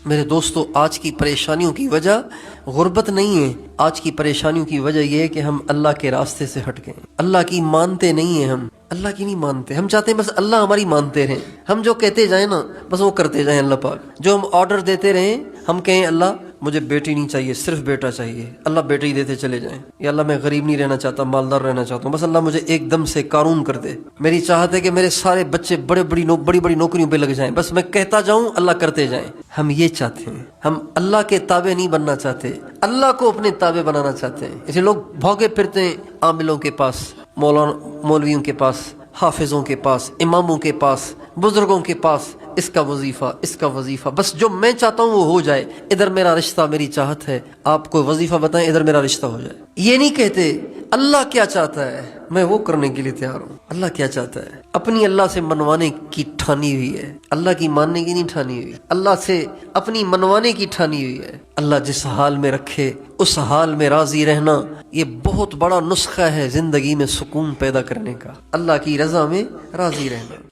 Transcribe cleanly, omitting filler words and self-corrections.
میرے دوستو، آج کی پریشانیوں کی وجہ غربت نہیں ہے، آج کی پریشانیوں کی وجہ یہ ہے کہ ہم اللہ کے راستے سے ہٹ گئے، اللہ کی مانتے نہیں ہیں، ہم اللہ کی نہیں مانتے، ہم چاہتے ہیں بس اللہ ہماری مانتے رہیں، ہم جو کہتے جائیں نا بس وہ کرتے جائیں، اللہ پاک جو ہم آرڈر دیتے رہیں، ہم کہیں اللہ مجھے بیٹی نہیں چاہیے، صرف بیٹا چاہیے، اللہ بیٹی دیتے چلے جائیں، یا اللہ میں غریب نہیں رہنا چاہتا، مالدار رہنا چاہتا ہوں، بس اللہ مجھے ایک دم سے قارون کر دے، میری چاہت ہے کہ میرے سارے بچے بڑی بڑی نوکریوں پہ لگ جائیں، بس میں کہتا جاؤں اللہ کرتے جائیں، ہم یہ چاہتے ہیں، ہم اللہ کے تابع نہیں بننا چاہتے، اللہ کو اپنے تابع بنانا چاہتے ہیں، اسے لوگ بھوگے پھرتے ہیں عاملوں کے پاس، مولویوں کے پاس، حافظوں کے پاس، اماموں کے پاس، بزرگوں کے پاس، اس کا وظیفہ، بس جو میں چاہتا ہوں وہ ہو جائے، ادھر میرا رشتہ، میری چاہت ہے آپ کوئی وظیفہ بتائیں، ادھر میرا رشتہ ہو جائے۔ یہ نہیں کہتے اللہ کیا چاہتا ہے، میں وہ کرنے کے لیے تیار ہوں، اللہ کیا چاہتا ہے، اپنی اللہ سے منوانے کی ٹھانی ہوئی ہے، اللہ کی ماننے کی نہیں ٹھانی ہوئی، اللہ سے اپنی منوانے کی ٹھانی ہوئی ہے۔ اللہ جس حال میں رکھے اس حال میں راضی رہنا، یہ بہت بڑا نسخہ ہے زندگی میں سکون پیدا کرنے کا، اللہ کی رضا میں راضی رہنا۔